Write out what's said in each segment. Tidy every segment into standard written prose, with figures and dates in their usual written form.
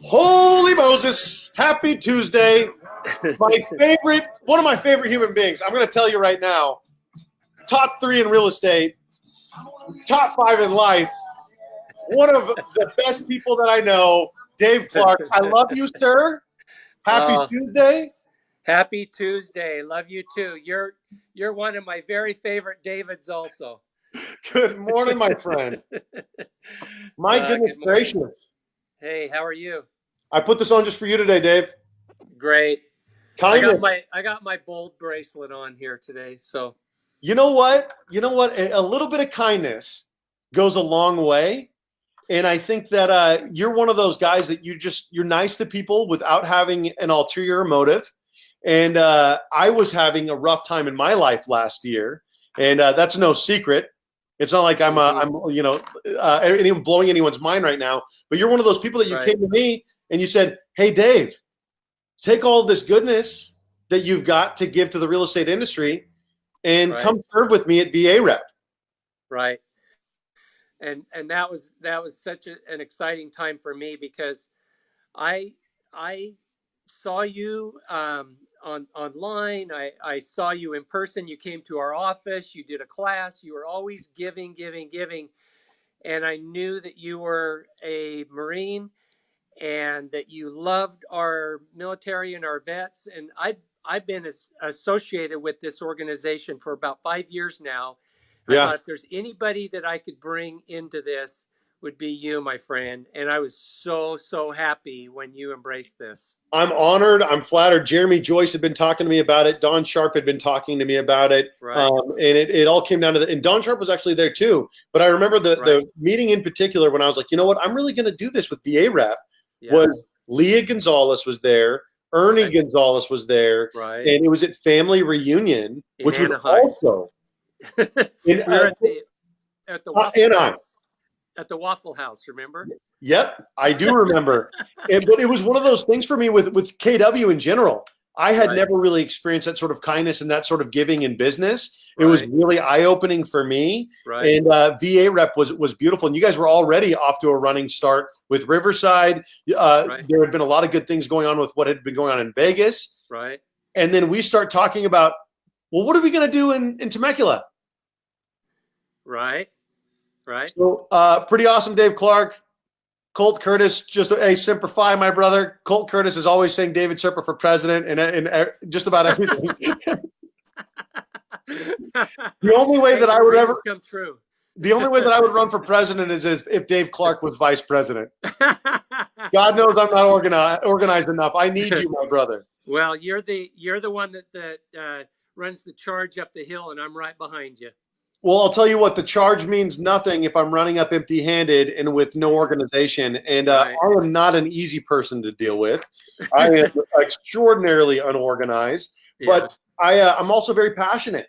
Holy Moses! Happy Tuesday! One of my favorite human beings. I'm going to tell you right now. Top 3 in real estate, top 5 in life. One of the best people that I know, Dave Clark. I love you, sir. Happy Tuesday. Happy Tuesday. Love you too. You're one of my very favorite Davids also. Good morning, my friend. My goodness gracious. Hey, how are you? I put this on just for you today, Dave. Great. Kindness. I got my bold bracelet on here today. So you know what? A little bit of kindness goes a long way. And I think that you're one of those guys that you're nice to people without having an ulterior motive. And I was having a rough time in my life last year, and that's no secret. It's not like I'm blowing anyone's mind right now. But you're one of those people that you came to me and you said, "Hey, Dave, take all this goodness that you've got to give to the real estate industry, and come serve with me at VAREP." Right. And that was such an exciting time for me because I saw you online. I saw you in person. You came to our office. You did a class. You were always giving. And I knew that you were a Marine and that you loved our military and our vets. And I've been associated with this organization for about 5 years now. I thought if there's anybody that I could bring into this would be you, my friend. And I was so happy when you embraced this. I'm honored. I'm flattered. Jeremy Joyce had been talking to me about it. Don Sharp had been talking to me about it. And it all came down to and Don Sharp was actually there too. But I remember the meeting in particular when I was like, you know what? I'm really going to do this with VAREP. Was Leah Gonzalez was there. Ernie Gonzalez was there. And it was at family reunion, which was also at the Waffle House. At the Waffle House, remember? Yep, I do remember. But it was one of those things for me with KW in general. I had never really experienced that sort of kindness and that sort of giving in business. It was really eye-opening for me. And VAREP was beautiful. And you guys were already off to a running start with Riverside. There had been a lot of good things going on with what had been going on in Vegas. And then we start talking about, well, what are we going to do in Temecula? Right. So pretty awesome, Dave Clark. Colt Curtis, just a Semper Fi, my brother. Colt Curtis is always saying David Serpa for president and just about everything. The only way that I would ever come true. The only way that I would run for president is if Dave Clark was vice president. God knows I'm not organized enough. I need you, my brother. Well, you're the one that runs the charge up the hill, and I'm right behind you. Well, I'll tell you what, the charge means nothing if I'm running up empty-handed and with no organization. And I am not an easy person to deal with. I am extraordinarily unorganized, but I'm also very passionate.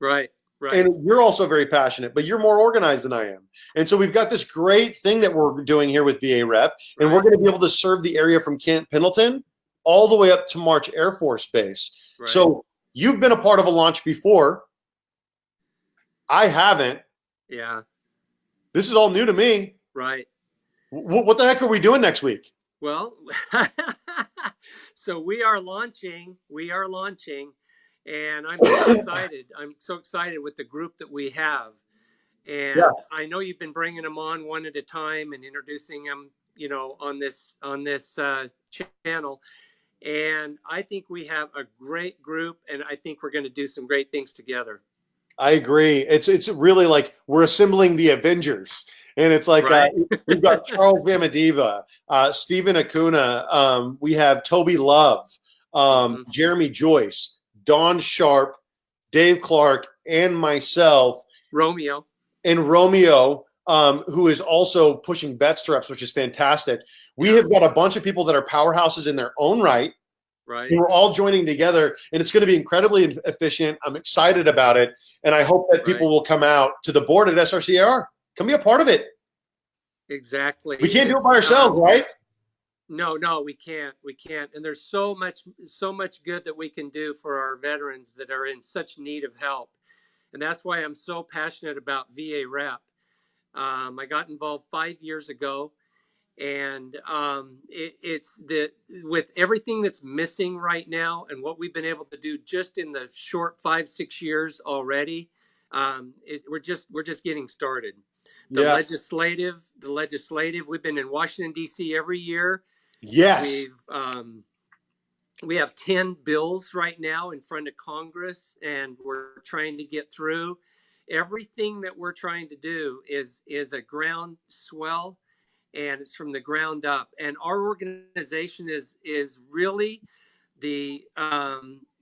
Right. And you're also very passionate, but you're more organized than I am. And so we've got this great thing that we're doing here with VAREP, and we're going to be able to serve the area from Camp Pendleton all the way up to March Air Force Base. So you've been a part of a launch before. I haven't. Yeah. This is all new to me. Right. What the heck are we doing next week? Well, so we are launching, and I'm so excited. I'm so excited with the group that we have. And I know you've been bringing them on one at a time and introducing them, on this channel. And I think we have a great group, and I think we're going to do some great things together. I agree. It's really like we're assembling the Avengers, and it's like we've got Charles Vamadiva, Stephen Acuna, we have Toby Love, Jeremy Joyce, Don Sharp, Dave Clark, and myself, Romeo, who is also pushing bet straps, which is fantastic. We have got a bunch of people that are powerhouses in their own right. And we're all joining together, and it's going to be incredibly efficient. I'm excited about it, and I hope that people will come out to the board at SRCAR. Come be a part of it. Exactly. We can't do it by ourselves, right? No, we can't. And there's so much good that we can do for our veterans that are in such need of help. And that's why I'm so passionate about VAREP. I got involved 5 years ago, And it's the with everything that's missing right now, and what we've been able to do just in the short 5-6 years already. We're just getting started. The Yeah. legislative. We've been in Washington D.C. every year. Yes. We have 10 bills right now in front of Congress, and we're trying to get through. Everything that we're trying to do is a groundswell, and it's from the ground up. And our organization is really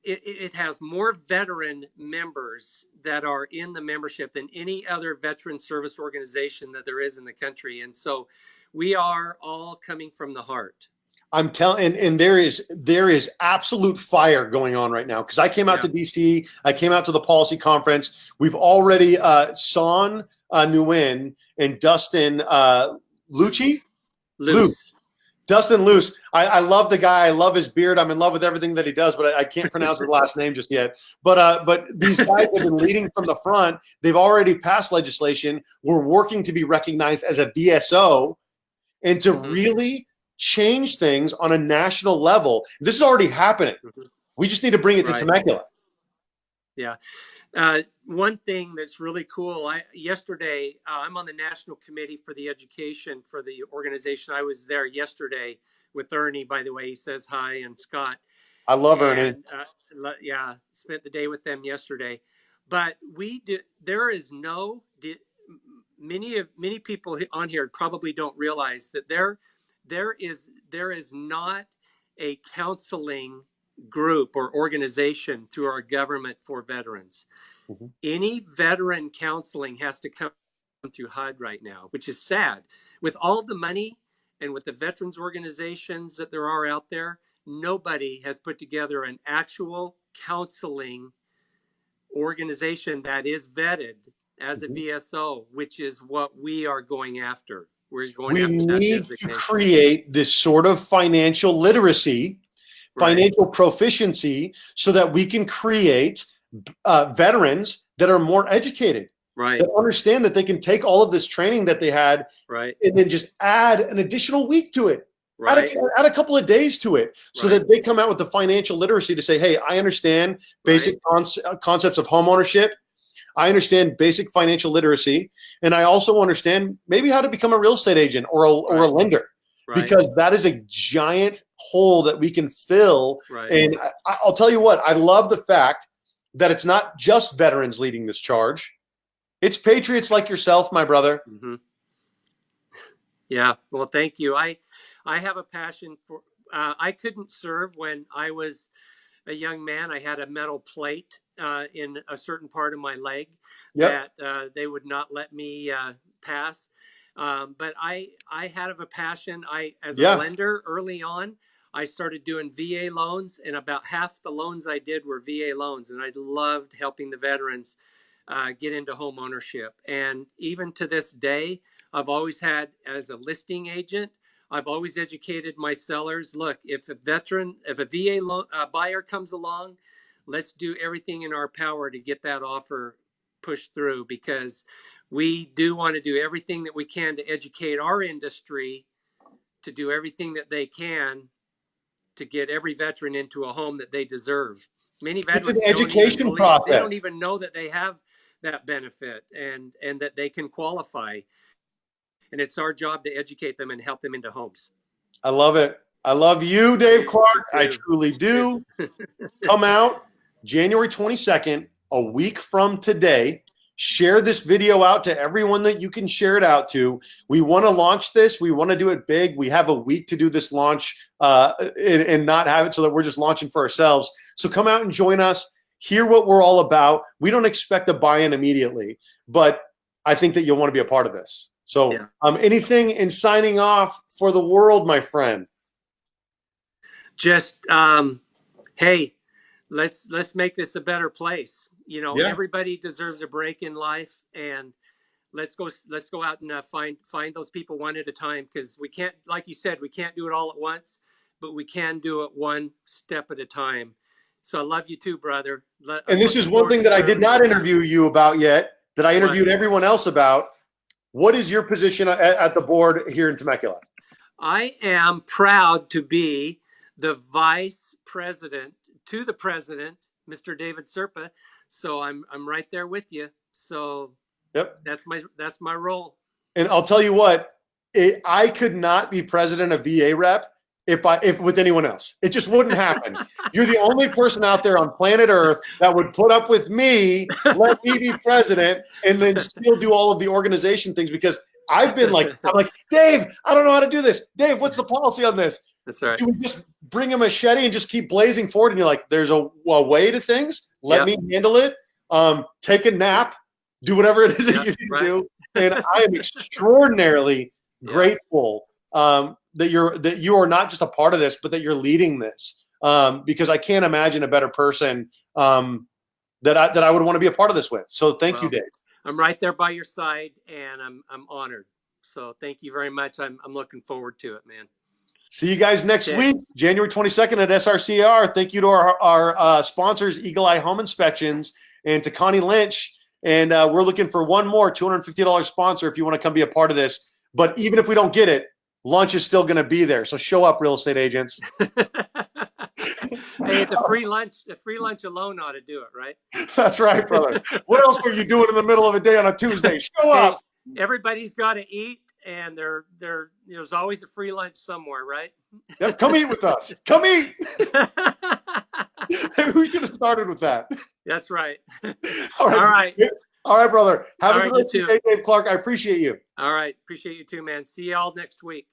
it has more veteran members that are in the membership than any other veteran service organization that there is in the country. And so we are all coming from the heart. I'm telling, and there is absolute fire going on right now, because I came out to DC, I came out to the policy conference. We've already Son Nguyen and Dustin Lucci. Luce. Dustin Luce. I love the guy. I love his beard. I'm in love with everything that he does, but I can't pronounce his last name just yet. But these guys have been leading from the front. They've already passed legislation. We're working to be recognized as a VSO and to really change things on a national level. This is already happening. We just need to bring it to Temecula. Yeah. One thing that's really cool, yesterday, I'm on the national committee for the education for the organization. I was there yesterday with Ernie, by the way. He says hi, and Scott. I love Ernie. Yeah, spent the day with them yesterday. But there is many people on here probably don't realize that there is not a counseling group or organization through our government for veterans. Any veteran counseling has to come through HUD right now, which is sad. With all the money and with the veterans organizations that there are out there, nobody has put together an actual counseling organization that is vetted as a VSO, which is what we are going after. We need to create this sort of financial literacy, financial proficiency, so that we can create veterans that are more educated, that understand that they can take all of this training that they had, and then just add an additional week to it, add a couple of days to it, so that they come out with the financial literacy to say, hey, I understand basic concepts of home ownership. I understand basic financial literacy, and I also understand maybe how to become a real estate agent or a lender, because that is a giant hole that we can fill. And I'll tell you what, I love the fact that it's not just veterans leading this charge. It's patriots like yourself, my brother. Yeah, well, thank you. I have a passion for, I couldn't serve when I was a young man. I had a metal plate in a certain part of my leg that they would not let me pass. But I had a passion. As a lender early on, I started doing VA loans, and about half the loans I did were VA loans. And I loved helping the veterans get into home ownership. And even to this day, I've always had, as a listing agent, I've always educated my sellers. Look, if a VA buyer comes along, let's do everything in our power to get that offer pushed through, because we do want to do everything that we can to educate our industry to do everything that they can to get every veteran into a home that they deserve. Many veterans they don't even know that they have that benefit and that they can qualify. And it's our job to educate them and help them into homes. I love it. I love you, Dave Clark. I truly do. Come out January 22nd, a week from today. Share this video out to everyone that you can share it out to. We want to launch this. We want to do it big. We have a week to do this launch and not have it so that we're just launching for ourselves. So come out and join us. Hear what we're all about. We don't expect a buy-in immediately, but I think that you'll want to be a part of this. So anything in signing off for the world, my friend? Just, hey, let's make this a better place. You know, everybody deserves a break in life, and let's go out and find those people one at a time, because we can't, like you said, we can't do it all at once, but we can do it one step at a time. So I love you too, brother. And this is one thing that I did not interview you about yet, that I interviewed everyone else about. What is your position at the board here in Temecula? I am proud to be the vice president to the president, Mr. David Serpa. So I'm right there with you. So Yep. that's my role. And I'll tell you what, I could not be president of VA rep if with anyone else. It just wouldn't happen. You're the only person out there on planet Earth that would put up with me, let me be president, and then still do all of the organization things, because I've been like, I'm like, Dave, I don't know how to do this. Dave, what's the policy on this? That's right. You would just bring a machete and just keep blazing forward. And you're like, there's a way to things. Let me handle it. Take a nap. Do whatever it is that you need to do. And I am extraordinarily grateful that you are not just a part of this, but that you're leading this. Because I can't imagine a better person that I would want to be a part of this with. So thank you, Dave. I'm right there by your side, and I'm honored. So thank you very much. I'm looking forward to it, man. See you guys next week, January 22nd at SRCR. Thank you to our sponsors, Eagle Eye Home Inspections, and to Connie Lynch. And we're looking for one more $250 sponsor if you want to come be a part of this. But even if we don't get it, lunch is still going to be there. So show up, real estate agents. Hey, the free lunch alone ought to do it, right? That's right, brother. What else are you doing in the middle of a day on a Tuesday? Show up. Everybody's got to eat, and there's always a free lunch somewhere, right? Yep, come eat with us. Come eat. We should have started with that. That's right. All right. All right, brother. Have a great day, Dave Clark. I appreciate you. All right. Appreciate you too, man. See y'all next week.